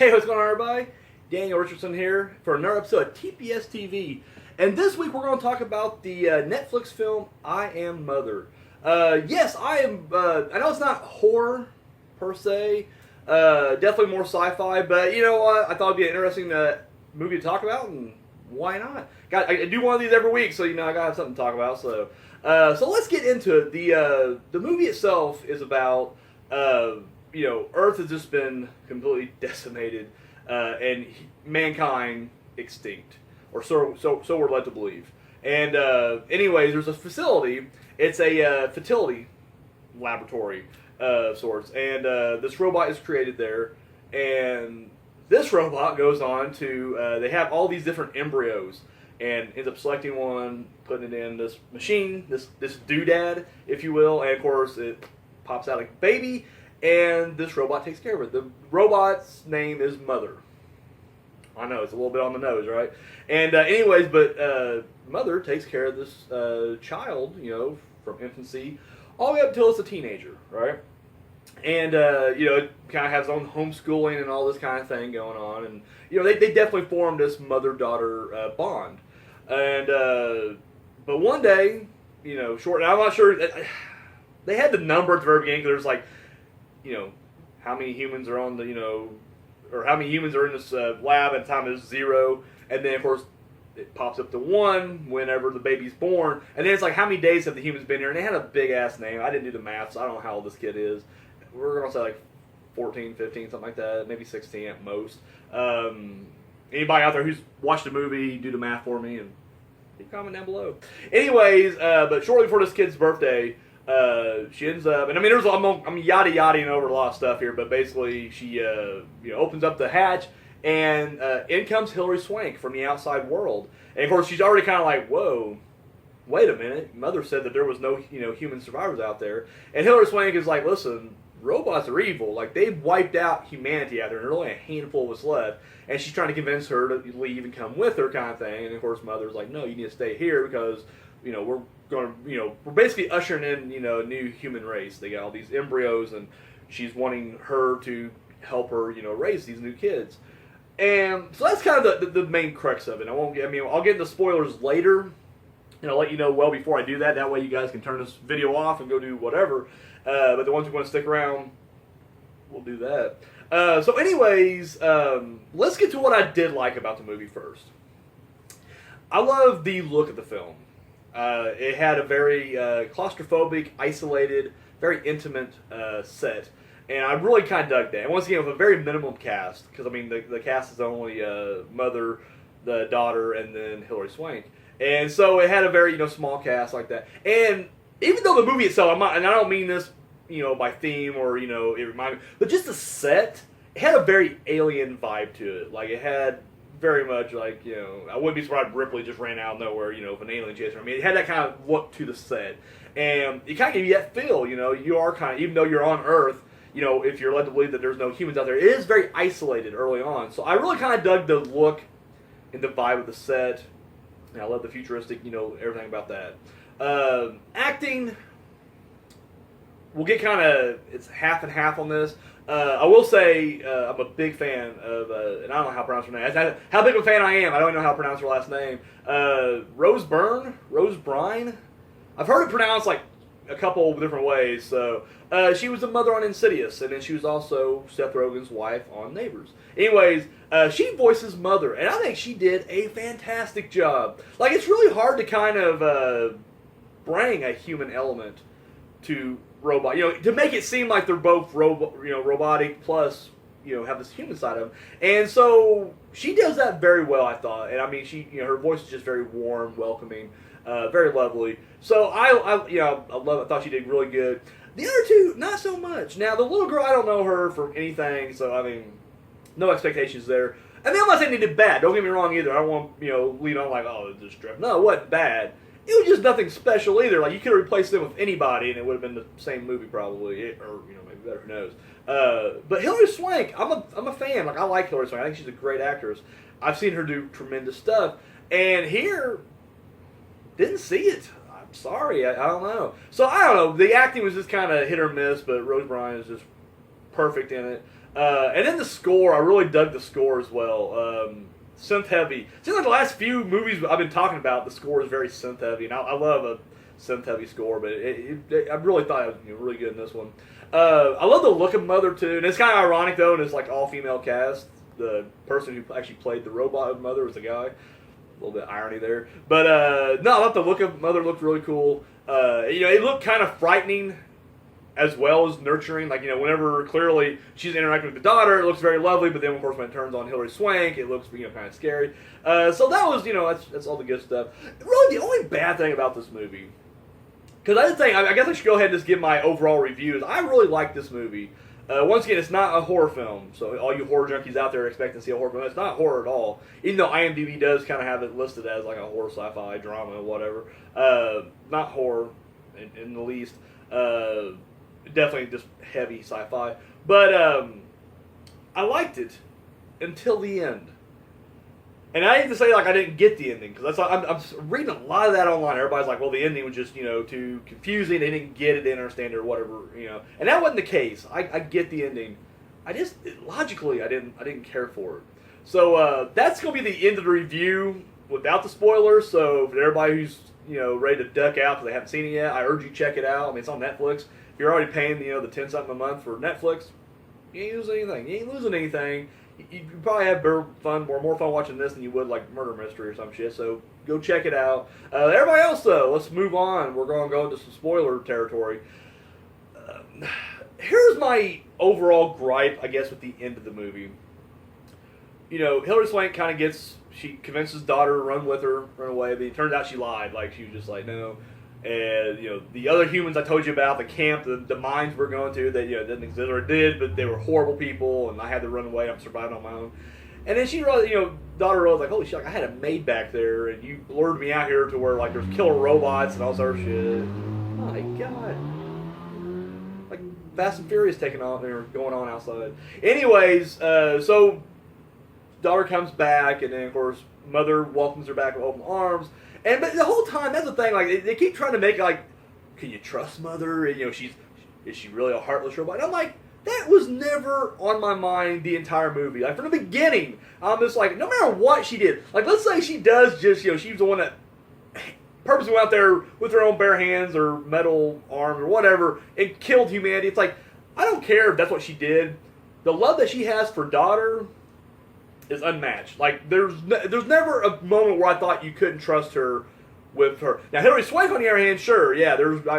Hey, what's going on, everybody? Daniel Richardson here for another episode of TPS-TV. And this week we're going to talk about the Netflix film I Am Mother. Yes, I am. I know it's not horror per se. Definitely more sci-fi, but you know what? I thought it'd be an interesting movie to talk about, and why not? I do one of these every week, so you know I gotta have something to talk about. So let's get into it. The movie itself is about Earth has just been completely decimated, and mankind extinct, or so we're led to believe. And anyways, there's a facility. It's a fertility laboratory of sorts, and this robot is created there. And this robot goes on to they have all these different embryos, and ends up selecting one, putting it in this machine, this doodad, if you will, and of course it pops out a baby. And this robot takes care of it. The robot's name is Mother. I know, it's a little bit on the nose, right? And anyways, but Mother takes care of this child, from infancy all the way up until it's a teenager, right? And, it kind of has its own homeschooling and all this kind of thing going on. And, they definitely formed this mother-daughter bond. And, but one day, I'm not sure, they had the number at the very beginning, because there's like, how many humans are on the, or how many humans are in this lab at the time is 0, and then of course it pops up to 1 whenever the baby's born, and then it's like how many days have the humans been here, and they had a big ass name. I didn't do the math, so I don't know how old this kid is. We're gonna say like 14, 15, something like that, maybe 16 at most. Anybody out there who's watched the movie, do the math for me and leave a comment down below. Anyways, but shortly before this kid's birthday, she ends up, and I mean, I'm yada-yadaing over a lot of stuff here, but basically she, opens up the hatch, and in comes Hilary Swank from the outside world. And of course, she's already kind of like, whoa, wait a minute. Mother said that there was no, human survivors out there. And Hilary Swank is like, listen, robots are evil. Like, they've wiped out humanity out there, and there's only a handful of us left. And she's trying to convince her to leave and come with her, kind of thing. And of course, Mother's like, no, you need to stay here because, we're going to, we're basically ushering in, a new human race. They got all these embryos, and she's wanting her to help her, raise these new kids. And so that's kind of the main crux of it. I'll get into spoilers later, and I'll let you know well before I do that. That way you guys can turn this video off and go do whatever. But the ones who want to stick around, we'll do that. So anyways, let's get to what I did like about the movie first. I love the look of the film. It had a very claustrophobic, isolated, very intimate set, and I really kind of dug that. And once again, with a very minimum cast, because I mean the cast is only Mother, the daughter, and then Hilary Swank, and so it had a very small cast like that. And even though the movie itself, and I don't mean this by theme or it reminded me, but just the set, it had a very alien vibe to it. Like, it had very much like, I wouldn't be surprised if Ripley just ran out of nowhere, if an alien chased her. I mean, it had that kind of look to the set. And it kind of gave you that feel, you are kind of, even though you're on Earth, if you're led to believe that there's no humans out there, it is very isolated early on. So I really kind of dug the look and the vibe of the set. And I love the futuristic, everything about that. Acting, we'll get kind of, it's half and half on this. I will say I'm a big fan of, and I don't know how to pronounce her name. How big of a fan I am, I don't know how to pronounce her last name. Rose Byrne? I've heard it pronounced like a couple different ways. So she was the mother on Insidious, and then she was also Seth Rogen's wife on Neighbors. Anyways, she voices Mother, and I think she did a fantastic job. Like, it's really hard to kind of bring a human element to robot, to make it seem like they're both robotic plus, have this human side of them. And so she does that very well, I thought. And I mean, she, her voice is just very warm, welcoming, very lovely. So I love it. I thought she did really good. The other two, not so much. Now, the little girl, I don't know her from anything, so I mean, no expectations there. And I'm not saying they did bad. Don't get me wrong either. I don't want, lead on like, oh, this strip. No, it wasn't bad. It was just nothing special either. Like, you could have replaced them with anybody, and it would have been the same movie probably, or maybe better. Who knows? But Hilary Swank, I'm a fan. Like, I like Hilary Swank. I think she's a great actress. I've seen her do tremendous stuff, and here, didn't see it. I'm sorry. I don't know. So I don't know. The acting was just kind of hit or miss, but Rose Byrne is just perfect in it. And then the score, I really dug the score as well. Synth heavy. Seems like the last few movies I've been talking about, the score is very synth heavy, and I love a synth heavy score, but I really thought it was really good in this one. I love the look of Mother too, and it's kind of ironic though, and it's like all female cast. The person who actually played the robot Mother was a guy. A little bit of irony there, but no, I thought the look of Mother looked really cool. It looked kind of frightening as well as nurturing. Like, whenever clearly she's interacting with the daughter, it looks very lovely, but then of course when it turns on Hilary Swank, it looks kind of scary. So that was that's all the good stuff. Really, the only bad thing about this movie, because I guess I should go ahead and just give my overall reviews. I really like this movie. Once again, it's not a horror film, so all you horror junkies out there expecting to see a horror film, it's not horror at all. Even though IMDb does kind of have it listed as like a horror, sci-fi, drama, whatever. Not horror in the least. Definitely just heavy sci-fi. But I liked it until the end. And I hate to say I didn't get the ending, because I'm reading a lot of that online. Everybody's like, well, the ending was just too confusing. They didn't get it, didn't understand it, or whatever. And that wasn't the case. I get the ending. I just logically I didn't care for it. So that's gonna be the end of the review without the spoilers. So for everybody who's ready to duck out because they haven't seen it yet, I urge you check it out. I mean, it's on Netflix. If you're already paying the 10 something a month for Netflix, you ain't losing anything. You ain't losing anything. You probably have more fun watching this than you would like Murder Mystery or some shit. So go check it out. Everybody else though, let's move on. We're going to go into some spoiler territory. Here's my overall gripe, I guess, with the end of the movie. Hilary Swank she convinces daughter to run with her, run away, but it turns out she lied. Like, she was just like, no. And, the other humans I told you about, the camp, the mines we're going to, that, didn't exist, or did, but they were horrible people, and I had to run away, I'm surviving on my own. And then she realized, daughter was like, holy shit, I had a maid back there, and you lured me out here to where, there's killer robots and all this other shit. My God. Like, Fast and Furious taking off, or going on outside. Anyways, so daughter comes back, and then, of course, Mother welcomes her back with open arms. But the whole time, that's the thing. They keep trying to make it can you trust Mother? And, is she really a heartless robot? And I'm like, that was never on my mind the entire movie. From the beginning, I'm just like, no matter what she did, let's say she does just, she's the one that purposely went out there with her own bare hands or metal arms or whatever and killed humanity. It's like, I don't care if that's what she did. The love that she has for daughter is unmatched. There's never a moment where I thought you couldn't trust her with her. Now, Hilary Swank, on the other hand, sure, yeah, I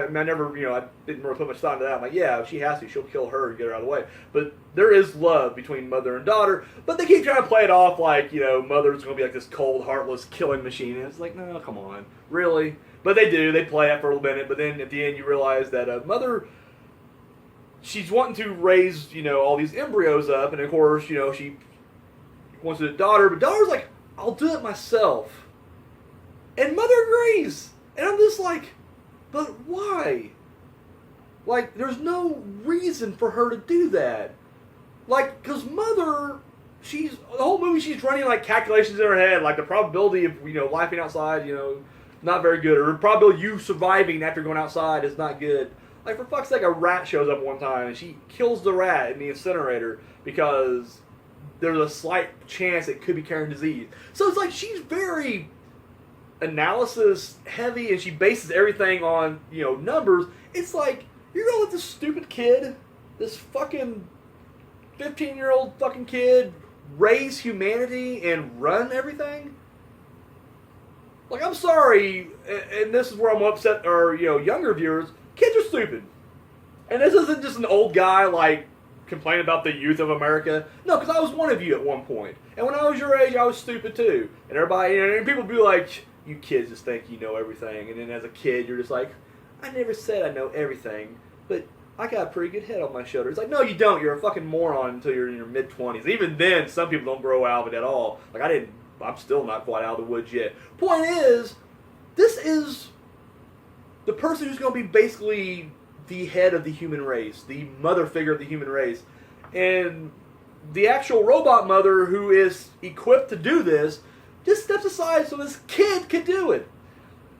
never, I didn't really put much thought into that. I'm like, yeah, if she has to, she'll kill her and get her out of the way. But there is love between mother and daughter, but they keep trying to play it off like, Mother's going to be like this cold, heartless killing machine. And it's like, no, come on, really? But they do, they play it for a little minute, but then at the end you realize that Mother, she's wanting to raise, all these embryos up, and of course, she wants to do daughter, but daughter's like, I'll do it myself. And Mother agrees. And I'm just like, but why? There's no reason for her to do that. Because Mother, the whole movie she's running calculations in her head, the probability of, life being outside, not very good. Or the probability of you surviving after going outside is not good. For fuck's sake, a rat shows up one time and she kills the rat in the incinerator because there's a slight chance it could be carrying disease. So it's she's very analysis heavy, and she bases everything on, numbers. It's you're gonna let this stupid kid, this fucking 15-year-old fucking kid, raise humanity and run everything? I'm sorry, and this is where I'm upset, or, younger viewers, kids are stupid. And this isn't just an old guy, complain about the youth of America. No, because I was one of you at one point. And when I was your age, I was stupid too. And everybody, and people be like, you kids just think you know everything. And then as a kid, you're just like, I never said I know everything, but I got a pretty good head on my shoulder. It's like, no, you don't. You're a fucking moron until you're in your mid-20s. Even then, some people don't grow out of it at all. I'm still not quite out of the woods yet. Point is, this is the person who's going to be basically the head of the human race, the mother figure of the human race. And the actual robot mother who is equipped to do this just steps aside so this kid could do it.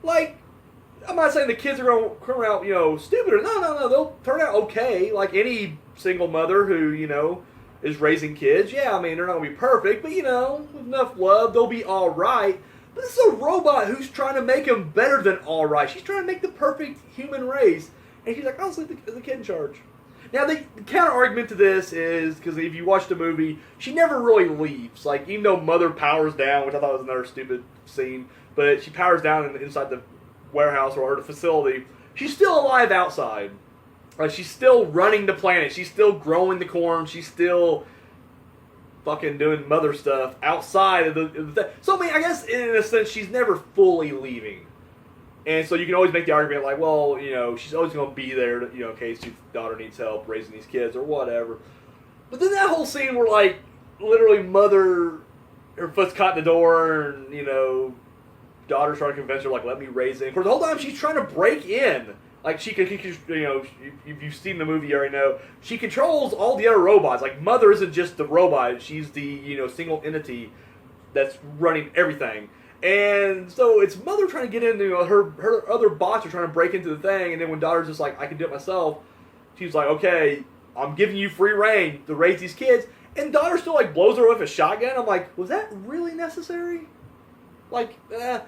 I'm not saying the kids are going to come out, stupid. No. They'll turn out okay, like any single mother who, is raising kids. Yeah, I mean, they're not going to be perfect, but, you know, with enough love, they'll be all right. But this is a robot who's trying to make them better than all right. She's trying to make the perfect human race. And she's like, I'll leave the kid in charge. Now, the counter-argument to this is, because if you watch the movie, she never really leaves. Like, even though Mother powers down, which I thought was another stupid scene, but she powers down inside the warehouse or the facility, she's still alive outside. Like, she's still running the planet. She's still growing the corn. She's still fucking doing mother stuff outside of the so, I mean, I guess, in a sense, she's never fully leaving. And so you can always make the argument like, well, you know, she's always going to be there, you know, in case your daughter needs help raising these kids or whatever. But then that whole scene where, like, literally mother, her foot's caught in the door and, you know, daughter's trying to convince her, like, let me raise it. Of course, the whole time she's trying to break in. Like, she could, you know, if you've seen the movie, you already know, she controls all the other robots. Like, Mother isn't just the robot. She's the, you know, single entity that's running everything. And so it's Mother trying to get into, you know, her other bots are trying to break into the thing, and then when daughter's just like, I can do it myself, she's like, okay, I'm giving you free reign to raise these kids, and daughter still, like, blows her with a shotgun. I'm like, was that really necessary? Like, I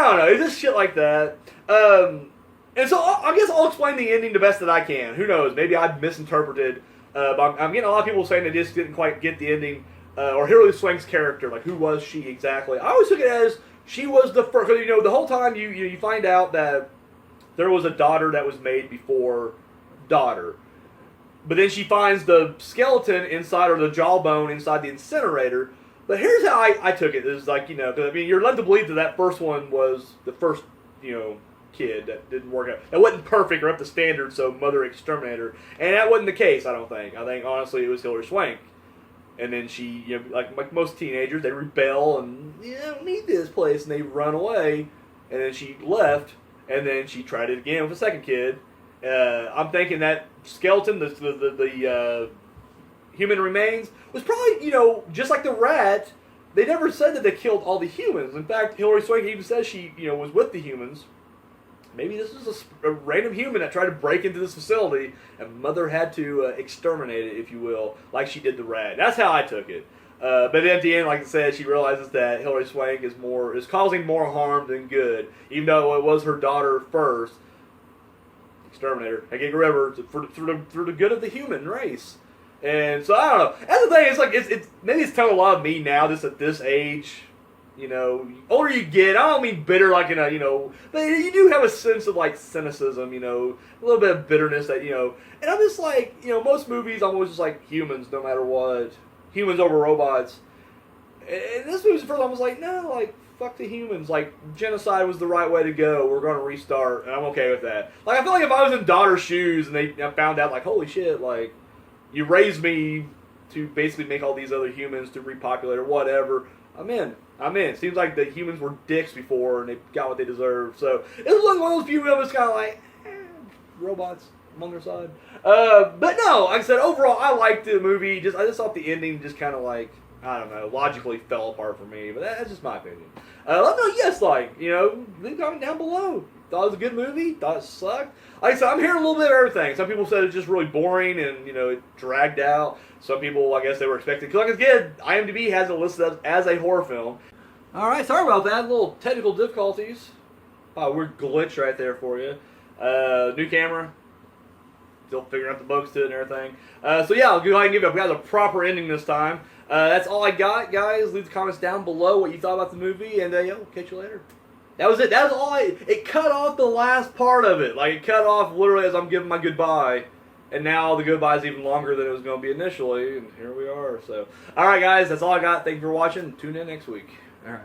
don't know, it's just shit like that. And so I guess I'll explain the ending the best that I can. Who knows, maybe I've misinterpreted, but I'm getting a lot of people saying they just didn't quite get the ending, or Hilary Swank's character, like, who was she exactly? I always took it as she was the first, because, you know, the whole time you find out that there was a daughter that was made before daughter. But then she finds the skeleton inside, or the jawbone inside the incinerator. But here's how I took it. It's like, you know, because, I mean, you're led to believe that that first one was the first, you know, kid that didn't work out. That wasn't perfect or up to standard, so Mother exterminated her. And that wasn't the case, I don't think. I think, honestly, it was Hilary Swank. And then she, you know, like most teenagers, they rebel and, you know, I don't need this place, and they run away. And then she left, and then she tried it again with a second kid. I'm thinking that skeleton, the human remains, was probably, you know, just like the rat. They never said that they killed all the humans. In fact, Hilary Swank even says she, you know, was with the humans. Maybe this is a random human that tried to break into this facility, and Mother had to exterminate it, if you will, like she did the rat. That's how I took it. But then at the end, like I said, she realizes that Hilary Swank is causing more harm than good, even though it was her daughter first. Exterminator. I gave her over for the good of the human race. And so I don't know. That's the thing. It's like it's maybe it's telling a lot of me now, just at this age. You know, older you get, I don't mean bitter like in a, you know, but you do have a sense of, like, cynicism, you know, a little bit of bitterness that, you know, and I'm just like, you know, most movies I'm always just like humans no matter what, humans over robots, and this movie's the first time I was like, no, like, fuck the humans, like, genocide was the right way to go, we're going to restart, and I'm okay with that. Like, I feel like if I was in daughter's shoes and they found out, like, holy shit, like, you raised me to basically make all these other humans to repopulate or whatever, I'm in. Seems like the humans were dicks before and they got what they deserved. So it was like one of those few moments kind of like, robots on their side. But no, like I said, overall, I liked the movie. I just thought the ending just kind of like, I don't know, logically fell apart for me. But that's just my opinion. Let me know what you guys like. You know, leave a comment down below. Thought it was a good movie. Thought it sucked. Like I said, I'm hearing a little bit of everything. Some people said it's just really boring and, you know, it dragged out. Some people, I guess they were expecting. Because like again, IMDb has it listed as a horror film. Alright, sorry about that. Little technical difficulties. Oh, weird glitch right there for you. New camera. Still figuring out the bugs to it and everything. So yeah, I'll go ahead and give it. We got a proper ending this time. That's all I got, guys. Leave the comments down below what you thought about the movie, and yeah, we'll catch you later. That was it. That was all it cut off the last part of it. Like, it cut off literally as I'm giving my goodbye. And now the goodbye is even longer than it was going to be initially. And here we are. So, alright, guys. That's all I got. Thank you for watching. Tune in next week. Alright.